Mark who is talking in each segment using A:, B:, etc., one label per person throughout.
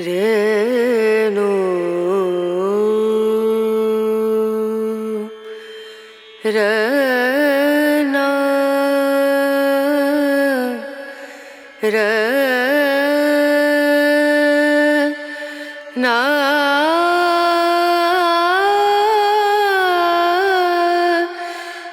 A: रेणु रना रना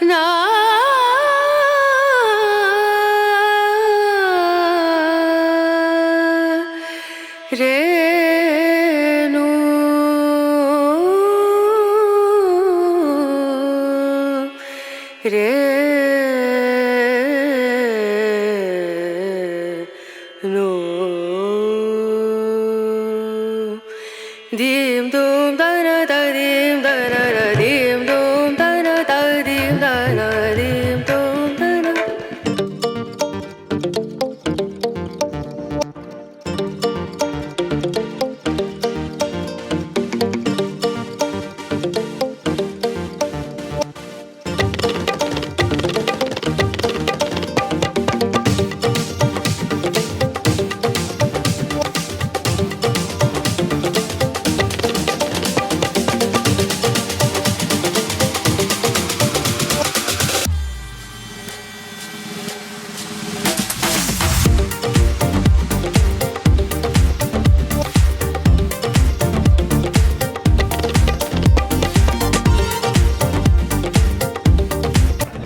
A: ना रेणु रेणु दीम दूम दना दीम दना दीम दूम दना दीम दना दीम दूम दना.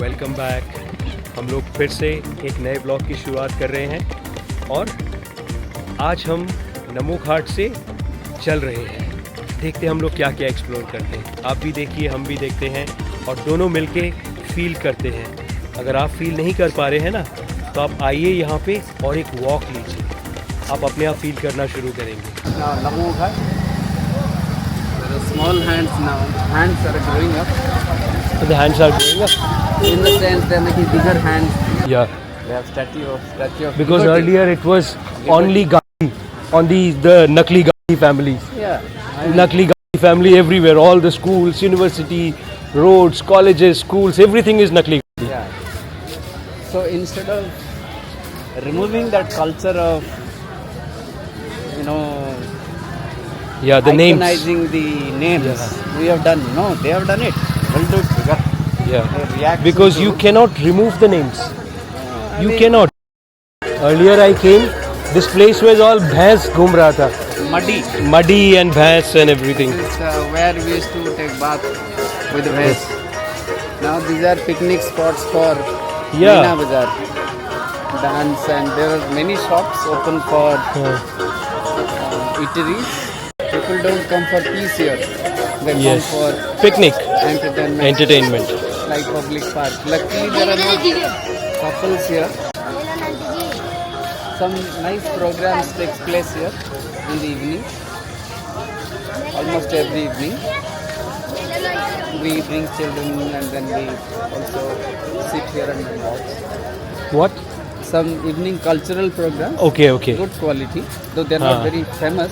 B: Welcome back. हम लोग फिर से एक नए ब्लॉग की शुरुआत कर रहे हैं और आज हम नमो घाट से चल रहे हैं. देखते हैं हम लोग क्या क्या एक्सप्लोर करते हैं. आप भी देखिए, हम भी देखते हैं और दोनों मिलके फील करते हैं. अगर आप फील नहीं कर पा रहे हैं ना, तो आप आइए यहाँ पे और एक वॉक लीजिए. आप अपने आप फील करना शुरू करेंगे.
C: Namo Ghat. There are small hands now. Hands are growing up.
B: The hands are going up.
C: In the sense they are making bigger hands.
B: Yeah.
C: They have statue of
B: Because
C: liberty.
B: earlier it was only Gandhi, on the Nakli Gandhi families.
C: Yeah.
B: Nakli Gandhi family everywhere. All the schools, university, roads, colleges, schools, everything is Nakli Gandhi.
C: Yeah. So instead of removing that culture of,
B: Yeah, the names.
C: iconizing the names,
B: Yeah.
C: we have done. No, they have done it. We'll do it bigger.
B: Yeah.
C: They react
B: Because
C: to-
B: you cannot remove the names.
C: I
B: You
C: mean,
B: cannot. Earlier I came, this place was all bhais ghum raha tha.
C: muddy.
B: Muddy and bhais and everything.
C: This is where we used to take bath with vase. Now these are picnic spots for
B: Yeah.
C: Meena Bazaar dance, and there are many shops open for eateries. People don't come for peace here; they
B: Yes.
C: come for
B: Picnic.
C: entertainment,
B: Entertainment.
C: like public park. Luckily, there are no couples here. Some nice programs takes place here in the evening, almost every evening. We bring children and then we also sit here and watch.
B: What?
C: Some evening cultural programs,
B: Okay, okay.
C: good quality, though they're not
B: Ah.
C: very famous,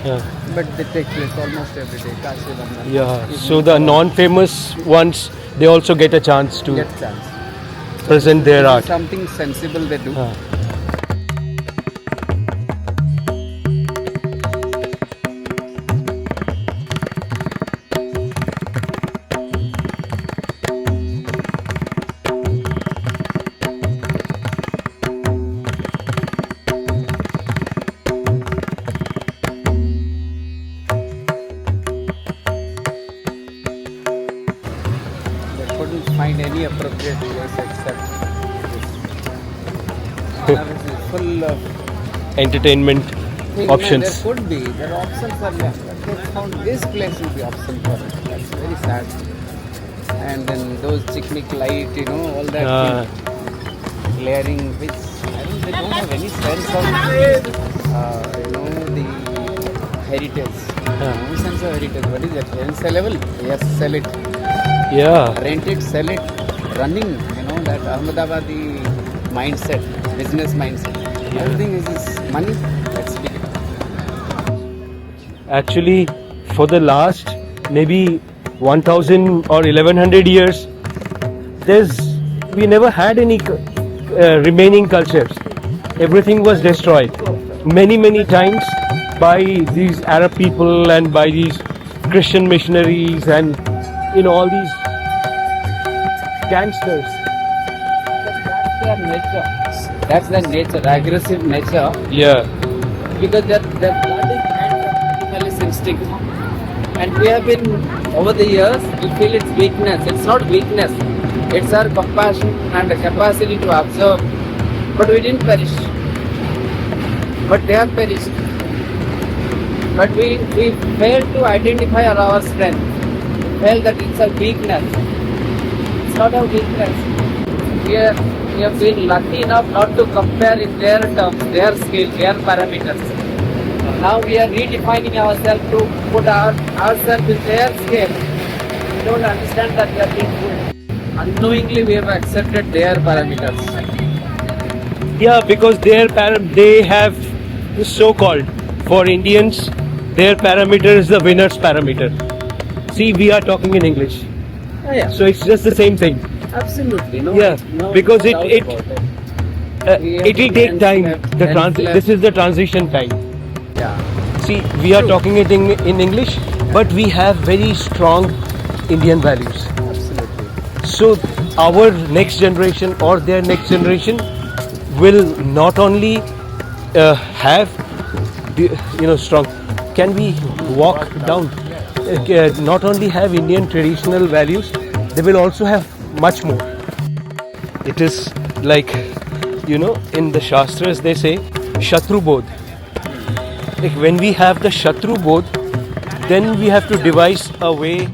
B: Yeah.
C: but they take place almost every day. Kashi Bandhan.
B: Yeah.
C: Evening
B: So the
C: walk,
B: non-famous ones, they also get a chance to
C: get chance.
B: present their
C: This is
B: art.
C: something sensible they do.
B: Ah.
C: They couldn't find any appropriate place except this. Banaras is full of
B: Entertainment
C: things.
B: options.
C: There could be. There are options are left. But they found this place will be option for it. That's very sad. And then those chicknick light, all that thing, glaring, which they don't have any sense of, the heritage. No sense of heritage. What is it? Unsellable? Yes, sell it.
B: Yeah.
C: Rent it, sell it, running, that Ahmedabadi mindset, business mindset. Everything is money. Let's pick it up.
B: Actually, for the last maybe 1000 or 1100 years, we never had any remaining cultures. Everything was destroyed. Many times by these Arab people and by these Christian missionaries and all these gangsters.
C: That's their nature. That's their nature, aggressive nature.
B: Yeah.
C: Because their blood is animalist instinct. And we have been, over the years, we feel its weakness. It's not weakness. It's our compassion and the capacity to observe. But we didn't perish. But they have perished. But we failed to identify our strength. We felt that it's a weakness. It's not a weakness. We have been lucky enough not to compare in their terms, their scale, their parameters. Now we are redefining ourselves to put ourselves in their scale. We don't understand that we are being put. Unknowingly we have accepted their parameters.
B: Yeah, because they have the so-called, for Indians, their parameter is the winner's parameter. See, we are talking in English,
C: Yeah.
B: so it's just the same thing.
C: Absolutely.
B: Because
C: doubt
B: it
C: about
B: it will take time. This is the transition time.
C: Yeah.
B: See, we are talking it in English, but we have very strong Indian values.
C: Absolutely.
B: So our next generation or their next generation will not only have strong. Can we walk down? Not only have Indian traditional values, they will also have much more. It is like, in the Shastras they say Shatru Bodh. Like when we have the Shatru Bodh, then we have to devise a way.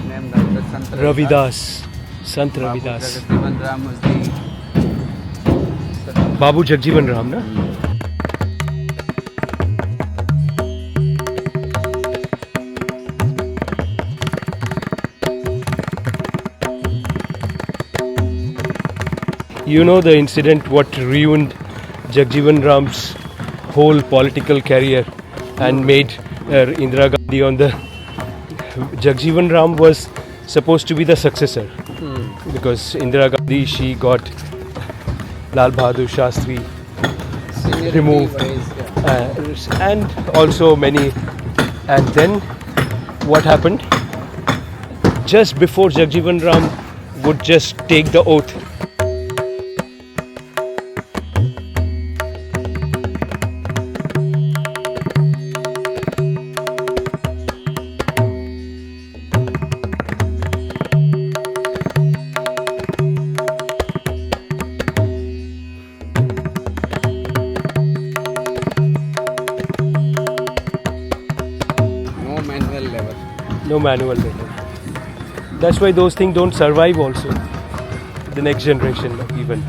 C: Named after Sant
B: Ravidas, Sant Ravidas.
C: Jagjivan Ram was the
B: Babu Jagjivan Ram, na? You know the incident what ruined Jagjivan Ram's whole political career and made Indira Gandhi on the... Jagjivan Ram was supposed to be the successor because Indira Gandhi, she got Lal Bahadur Shastri
C: seniority
B: removed
C: wise,
B: and also many. And then what happened? Just before Jagjivan Ram would just take the oath, No manual method. That's why those things don't survive also. The next generation even.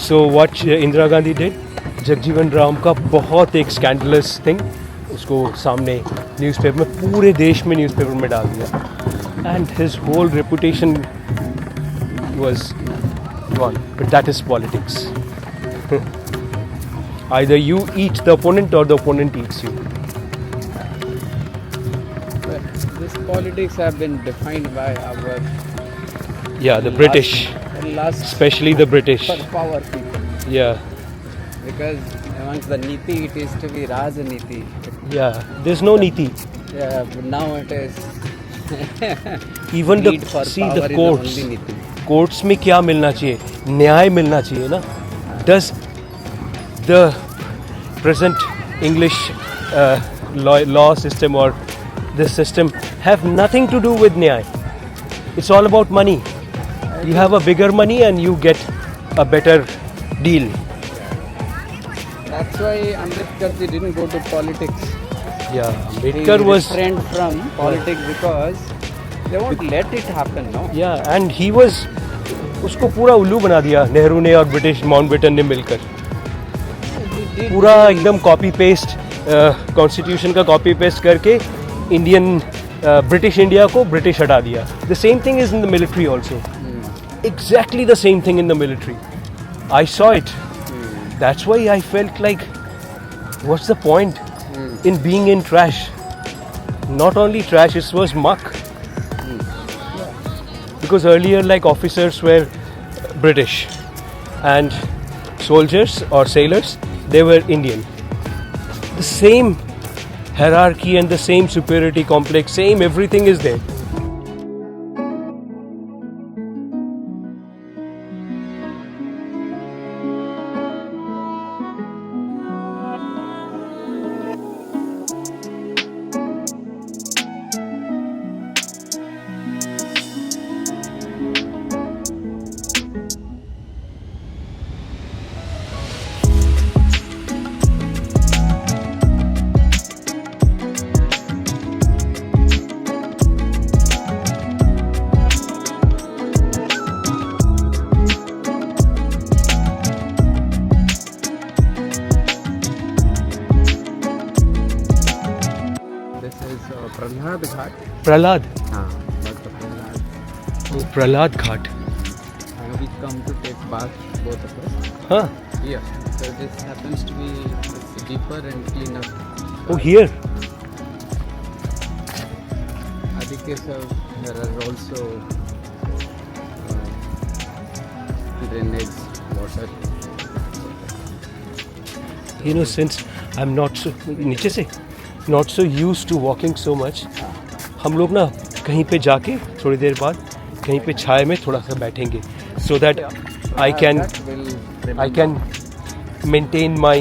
B: So what Indira Gandhi did, Jagjivan Ram का बहुत एक scandalous thing उसको सामने newspaper में, पूरे देश में newspaper में डाल दिया, and his whole reputation was gone. But that is politics. Either you eat the opponent or the opponent eats you.
C: But this politics have been defined by our
B: Yeah, the British,
C: last
B: especially the British.
C: power people.
B: Yeah,
C: Because amongst the niti, it is to be Rajaniti.
B: yeah. There's no niti.
C: Yeah, but now it is.
B: Even the
C: Need for
B: see
C: power
B: the
C: is
B: courts.
C: only niti.
B: Courts में क्या मिलना चाहिए? न्याय मिलना चाहिए ना. Does the present English law system or this system have nothing to do with nyay? It's all about money. You have a bigger money and you get a better deal.
C: That's why Ambedkar ji didn't go to politics.
B: Yeah,
C: He
B: Ambedkar was,
C: refrained from politics because they won't let it happen, no?
B: yeah, and he was, उसको पूरा उल्लू बना दिया नेहरू ने और British Mountbatten ने मिलकर.
C: He did
B: पूरा एकदम कॉपी पेस्ट, कॉन्स्टिट्यूशन का कॉपी पेस्ट करके इंडियन ब्रिटिश इंडिया को ब्रिटिश हटा दिया. The same thing is in the military also. Exactly the same thing in the military. I saw it. That's why I felt like, what's the point in being in trash? Not only trash, it was muck. Because earlier, like, officers were British and soldiers or sailors, they were Indian. The same hierarchy and the same superiority complex, same everything is there.
C: This is Prahlad Ghat.
B: Prahlad.
C: Dr. Prahlad.
B: Oh, Prahlad Ghat.
C: We come to take bath, both of us.
B: Huh?
C: Here. So this happens to be it's deeper and cleaner.
B: Oh, here.
C: Adikesav, there are also drainage water.
B: You know, since I'm not so नीचे से not so used to walking so much, हम लोग ना कहीं पे जाके थोड़ी देर बाद कहीं पे छाया में थोड़ा सा बैठेंगे, so that I can maintain my,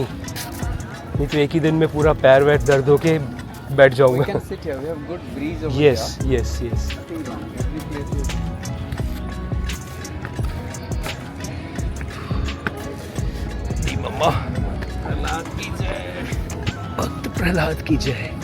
B: नहीं तो एक ही दिन में पूरा पैर वैर दर्द होके बैठ
C: We
B: जाऊंगा.
C: can sit here. We have good breeze over
B: Yes,
C: here.
B: yes, yes.
C: Nothing wrong. Every place is.
B: मम्मा, प्रहलाद की जय, भक्त प्रहलाद की जय.